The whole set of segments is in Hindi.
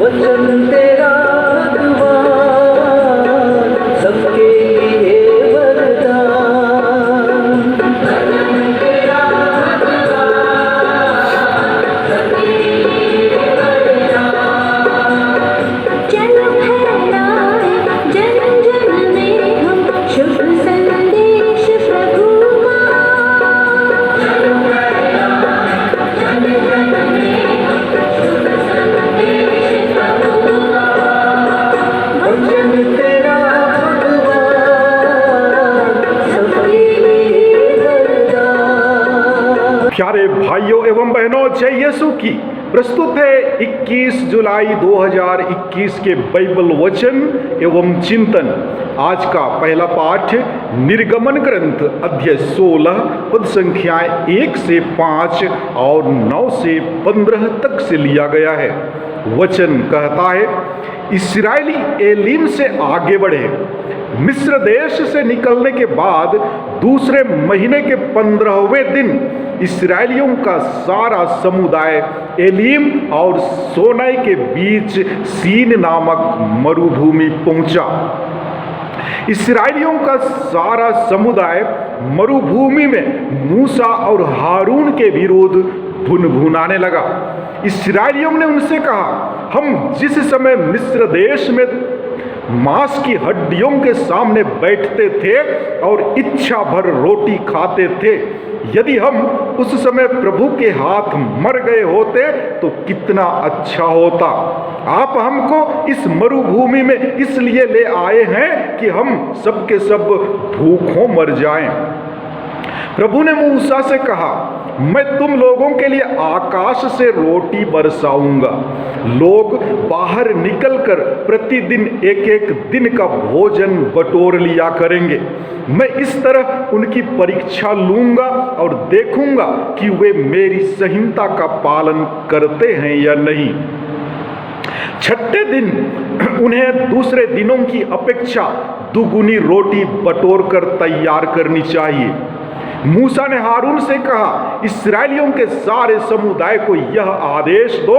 वचन तेरा द्वार सबके लिए वरदान। वचन तेरा द्वार सबके लिए वरदान। चल फैलाए जन जन में हम शुभ संदेश प्रभु का। चल फैलाए जन जन में हम शुभ संदेश प्रभु का। वचन तेरा द्वार सबके लिए वरदान। प्यारे भाइयों एवं बहनों, जय यीशु की। प्रस्तुत है 21 जुलाई 2021 के बाइबल वचन एवं चिंतन। आज का पहला पाठ निर्गमन ग्रंथ अध्याय 16 पद संख्याएं 1 से 5 और 9 से 15 तक से लिया गया है। वचन कहता है, इस्राएली एलीम से आगे बढ़े। मिस्र देश से निकलने के बाद दूसरे महीने के 15वें दिन इस्राएलियों का सारा समुदाय एलीम और सोनाई के बीच सीन नामक मरुभूमि पहुंचा। इस्राएलियों का सारा समुदाय मरुभूमि में मूसा और हारून के विरुद्ध भुनभुनाने लगा। इस्राएलियों ने उनसे कहा, हम जिस समय मिस्र देश में मांस की हड्डियों के सामने बैठते थे और इच्छा भर रोटी खाते थे, यदि हम उस समय प्रभु के हाथ मर गए होते तो कितना अच्छा होता। आप हमको इस मरुभूमि में इसलिए ले आए हैं कि हम सबके सब भूखों मर जाएं। प्रभु ने मूसा से कहा, मैं तुम लोगों के लिए आकाश से रोटी बरसाऊंगा। लोग बाहर निकलकर प्रतिदिन एक एक दिन का भोजन बटोर लिया करेंगे। मैं इस तरह उनकी परीक्षा लूंगा और देखूंगा कि वे मेरी संहिता का पालन करते हैं या नहीं। छठे दिन उन्हें दूसरे दिनों की अपेक्षा दुगुनी रोटी बटोर कर तैयार करनी चाहिए। मूसा ने हारून से कहा, इस्राएलियों के सारे समुदाय को यह आदेश दो,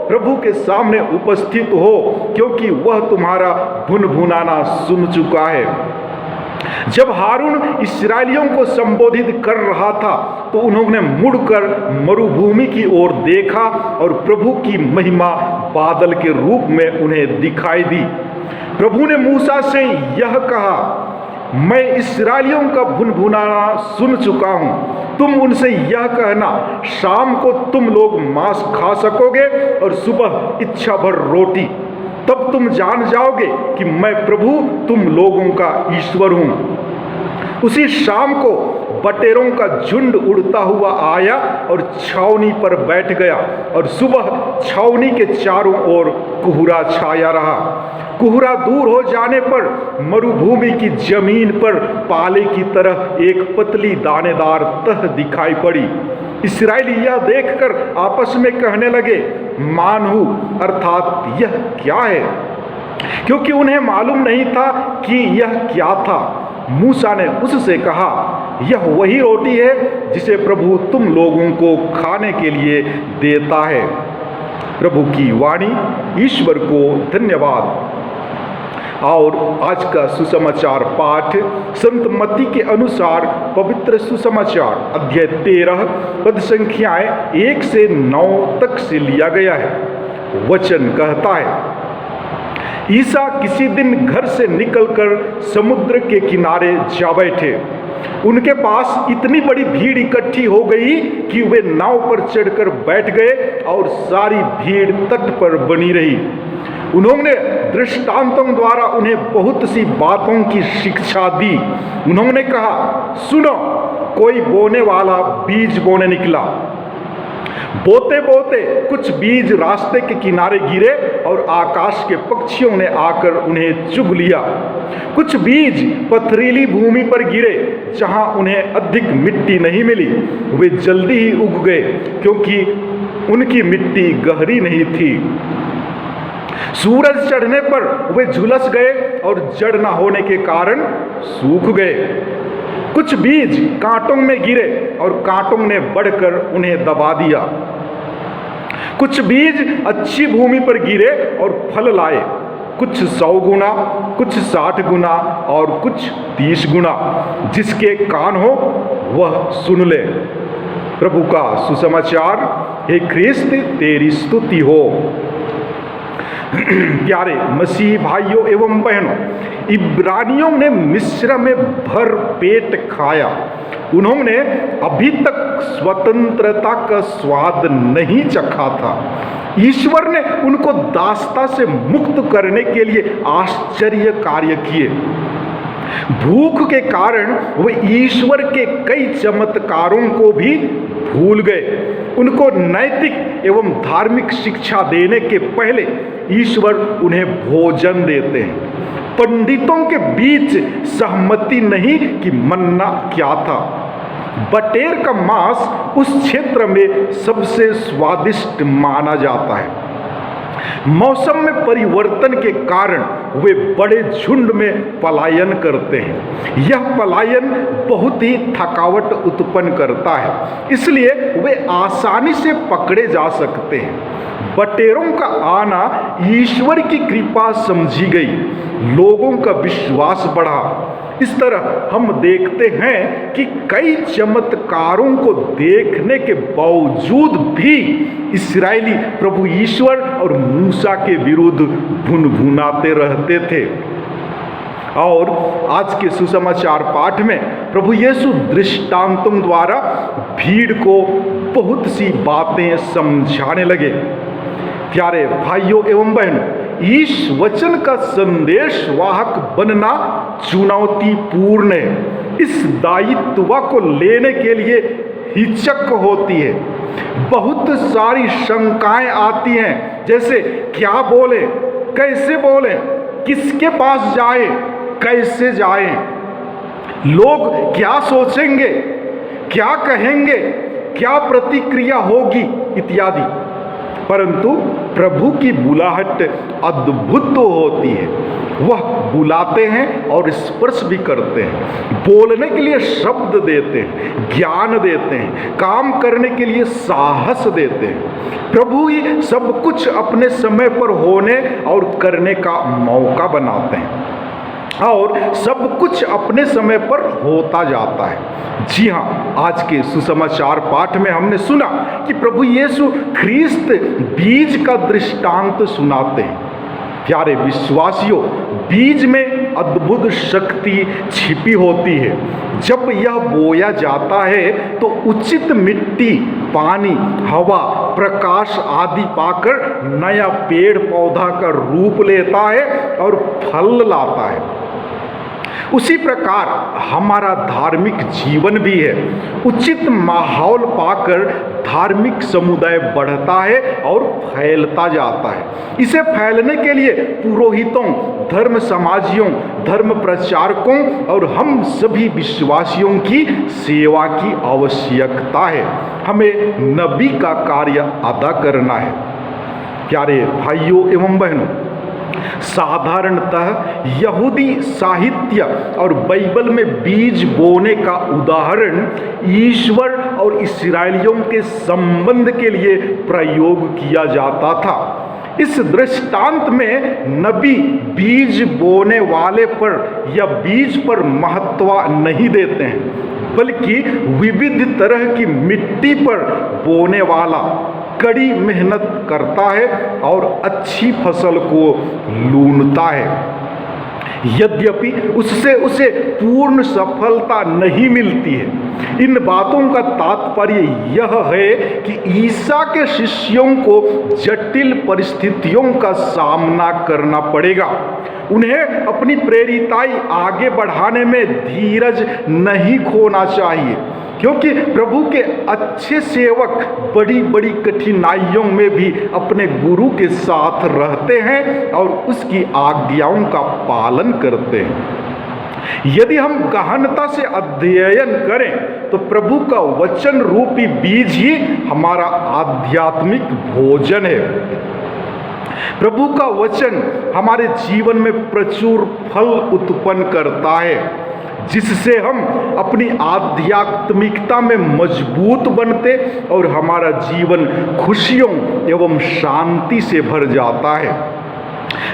प्रभु के सामने उपस्थित हो, क्योंकि वह तुम्हारा भुनभुनाना सुन चुका है। जब हारून इस्राएलियों को संबोधित कर रहा था तो उन्होंने मुड़कर मरुभूमि की ओर देखा और प्रभु की महिमा बादल के रूप में उन्हें दिखाई दी। प्रभु ने मूसा से यह कहा, मैं इस्राएलियों का भुनभुनाना सुन चुका हूं। तुम उनसे यह कहना, शाम को तुम लोग मांस खा सकोगे और सुबह इच्छा भर रोटी। तब तुम जान जाओगे कि मैं प्रभु तुम लोगों का ईश्वर हूं। उसी शाम को बटेरों का झुंड उड़ता हुआ आया और छावनी पर बैठ गया और सुबह छावनी के चारों ओर कोहरा छाया रहा। कोहरा दूर हो जाने पर मरुभूमि की जमीन पर पाले की तरह एक पतली दानेदार तह दिखाई पड़ी। इस्राएली यह देखकर आपस में कहने लगे, मानहू अर्थात यह क्या है, क्योंकि उन्हें मालूम नहीं था कि यह क्या था। मूसा ने उससे कहा, यह वही रोटी है जिसे प्रभु तुम लोगों को खाने के लिए देता है। प्रभु की वाणी। ईश्वर को धन्यवाद। और आज का सुसमाचार पाठ संत मत्ती के अनुसार पवित्र सुसमाचार अध्याय 13 पद संख्याएं 1 से 9 तक से लिया गया है। वचन कहता है, ईसा किसी दिन घर से निकलकर समुद्र के किनारे जा बैठे। उनके पास इतनी बड़ी भीड़ इकट्ठी हो गई कि वे नाव पर चढ़कर बैठ गए और सारी भीड़ तट पर बनी रही। उन्होंने दृष्टांतों द्वारा उन्हें बहुत सी बातों की शिक्षा दी। उन्होंने कहा, सुनो, कोई बोने वाला बीज बोने निकला। बोते बोते कुछ बीज रास्ते के किनारे गिरे और आकाश के पक्षियों ने आकर उन्हें चुग लिया। कुछ बीज पथरीली भूमि पर गिरे जहां उन्हें अधिक मिट्टी नहीं मिली। वे जल्दी ही उग गए क्योंकि उनकी मिट्टी गहरी नहीं थी। सूरज चढ़ने पर वे झुलस गए और जड़ न होने के कारण सूख गए। कुछ बीज कांटों में गिरे और कांटों ने बढ़कर उन्हें दबा दिया। कुछ बीज अच्छी भूमि पर गिरे और फल लाए, कुछ 100 गुना, कुछ 60 गुना और कुछ 30 गुना। जिसके कान हो वह सुन ले। प्रभु का सुसमाचार। हे ख्रिस्त तेरी स्तुति हो। प्यारे मसीह भाइयों एवं बहनों, इब्रानियों ने मिस्र में भर पेट खाया। उन्होंने अभी तक स्वतंत्रता का स्वाद नहीं चखा था। ईश्वर ने उनको दासता से मुक्त करने के लिए आश्चर्य कार्य किए। भूख के कारण वे ईश्वर के कई चमत्कारों को भी भूल गए। उनको नैतिक एवं धार्मिक शिक्षा देने के पहले ईश्वर उन्हें भोजन देते हैं। पंडितों के बीच सहमति नहीं कि मन्ना क्या था। बटेर का मांस उस क्षेत्र में सबसे स्वादिष्ट माना जाता है। मौसम में परिवर्तन के कारण वे बड़े झुंड में पलायन करते हैं। यह पलायन बहुत ही थकावट उत्पन्न करता है, इसलिए वे आसानी से पकड़े जा सकते हैं। बटेरों का आना ईश्वर की कृपा समझी गई। लोगों का विश्वास बढ़ा। इस तरह हम देखते हैं कि कई चमत्कारों को देखने के बावजूद भी इस्राएली प्रभु ईश्वर और मूसा के विरुद्ध भुनभुनाते रहते थे। और आज के सुसमाचार पाठ में प्रभु यीशु दृष्टांतों द्वारा भीड़ को बहुत सी बातें समझाने लगे। प्यारे भाइयों एवं बहनों, इस वचन का संदेश वाहक बनना चुनौतीपूर्ण है। इस दायित्व को लेने के लिए हिचक होती है। बहुत सारी शंकाएं आती हैं, जैसे क्या बोले, कैसे बोले, किसके पास जाए, कैसे जाएं, लोग क्या सोचेंगे, क्या कहेंगे, क्या प्रतिक्रिया होगी इत्यादि। परंतु प्रभु की बुलाहट अद्भुत होती है। वह बुलाते हैं और स्पर्श भी करते हैं, बोलने के लिए शब्द देते हैं, ज्ञान देते हैं, काम करने के लिए साहस देते हैं। प्रभु ही सब कुछ अपने समय पर होने और करने का मौका बनाते हैं और सब कुछ अपने समय पर होता जाता है। जी हाँ, आज के सुसमाचार पाठ में हमने सुना कि प्रभु यीशु ख्रिस्त बीज का दृष्टांत सुनाते हैं। प्यारे विश्वासियों, बीज में अद्भुत शक्ति छिपी होती है। जब यह बोया जाता है तो उचित मिट्टी, पानी, हवा, प्रकाश आदि पाकर नया पेड़ पौधा का रूप लेता है और फल लाता है। उसी प्रकार हमारा धार्मिक जीवन भी है। उचित माहौल पाकर धार्मिक समुदाय बढ़ता है और फैलता जाता है। इसे फैलने के लिए पुरोहितों, धर्म समाजियों, धर्म प्रचारकों और हम सभी विश्वासियों की सेवा की आवश्यकता है। हमें नबी का कार्य अदा करना है। प्यारे भाइयों एवं बहनों, साधारणतः यहूदी साहित्य और बाइबल में बीज बोने का उदाहरण ईश्वर और इस्राएलियों के संबंध के लिए प्रयोग किया जाता था। इस दृष्टांत में नबी बीज बोने वाले पर या बीज पर महत्व नहीं देते हैं, बल्कि विविध तरह की मिट्टी पर बोने वाला कड़ी मेहनत करता है और अच्छी फसल को लूनता है। यद्यपि उससे उसे पूर्ण सफलता नहीं मिलती है। इन बातों का तात्पर्य यह है कि ईसा के शिष्यों को जटिल परिस्थितियों का सामना करना पड़ेगा। उन्हें अपनी प्रेरिताई आगे बढ़ाने में धीरज नहीं खोना चाहिए, क्योंकि प्रभु के अच्छे सेवक बड़ी बड़ी कठिनाइयों में भी अपने गुरु के साथ रहते हैं और उसकी आज्ञाओं का पालन करते हैं। यदि हम गहनता से अध्ययन करें तो प्रभु का वचन रूपी बीज ही हमारा आध्यात्मिक भोजन है। प्रभु का वचन हमारे जीवन में प्रचुर फल उत्पन्न करता है। जिससे हम अपनी आध्यात्मिकता में मजबूत बनते और हमारा जीवन खुशियों एवं शांति से भर जाता है।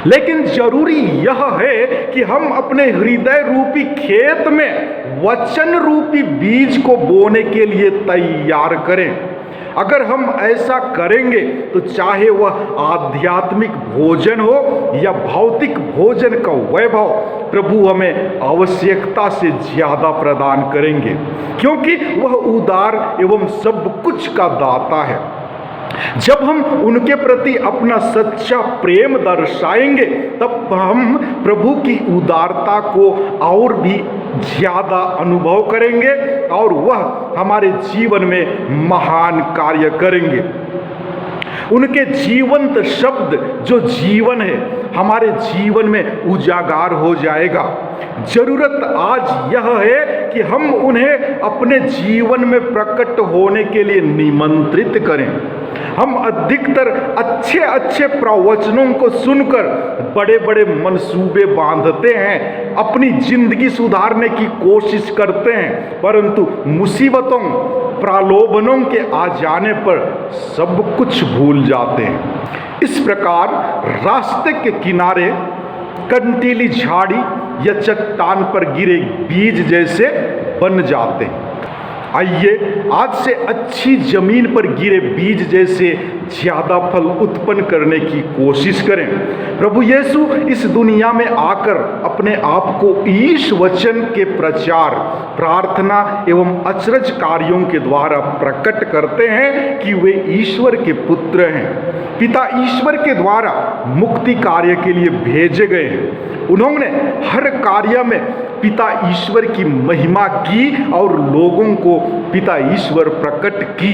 लेकिन जरूरी यह है कि हम अपने हृदय रूपी खेत में वचन रूपी बीज को बोने के लिए तैयार करें। अगर हम ऐसा करेंगे तो चाहे वह आध्यात्मिक भोजन हो या भौतिक भोजन का वैभव, प्रभु हमें आवश्यकता से ज्यादा प्रदान करेंगे, क्योंकि वह उदार एवं सब कुछ का दाता है। जब हम उनके प्रति अपना सच्चा प्रेम दर्शाएंगे तब हम प्रभु की उदारता को और भी ज्यादा अनुभव करेंगे और वह हमारे जीवन में महान कार्य करेंगे। उनके जीवंत शब्द जो जीवन है हमारे जीवन में उजागर हो जाएगा। जरूरत आज यह है कि हम उन्हें अपने जीवन में प्रकट होने के लिए निमंत्रित करें। हम अधिकतर अच्छे अच्छे प्रवचनों को सुनकर बड़े बड़े मंसूबे बांधते हैं, अपनी जिंदगी सुधारने की कोशिश करते हैं, परंतु मुसीबतों प्रलोभनों के आ जाने पर सब कुछ भूल जाते हैं। इस प्रकार रास्ते के किनारे कंटीली झाड़ी या चट्टान पर गिरे बीज जैसे बन जाते हैं। आइए आज से अच्छी जमीन पर गिरे बीज जैसे ज्यादा फल उत्पन्न करने की कोशिश करें। प्रभु यीशु इस दुनिया में आकर अपने आप को ईश वचन के प्रचार, प्रार्थना एवं अचरज कार्यों के द्वारा प्रकट करते हैं कि वे ईश्वर के पुत्र हैं, पिता ईश्वर के द्वारा मुक्ति कार्य के लिए भेजे गए हैं। उन्होंने हर कार्य में पिता ईश्वर की महिमा की और लोगों को पिता ईश्वर प्रकट की।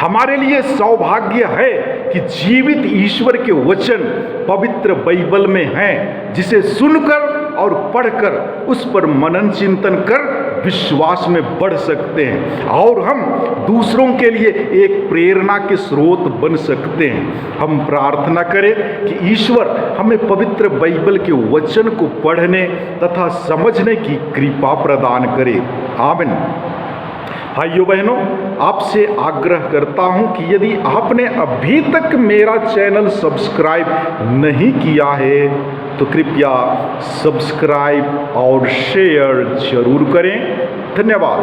हमारे लिए सौभाग्य है कि जीवित ईश्वर के वचन पवित्र बाइबल में हैं, जिसे सुनकर और पढ़कर उस पर मनन चिंतन कर विश्वास में बढ़ सकते हैं और हम दूसरों के लिए एक प्रेरणा के स्रोत बन सकते हैं। हम प्रार्थना करें कि ईश्वर हमें पवित्र बाइबल के वचन को पढ़ने तथा समझने की कृपा प्रदान करे। आमीन। भाइयों बहनों, आपसे आग्रह करता हूं कि यदि आपने अभी तक मेरा चैनल सब्सक्राइब नहीं किया है तो कृपया सब्सक्राइब और शेयर जरूर करें। धन्यवाद।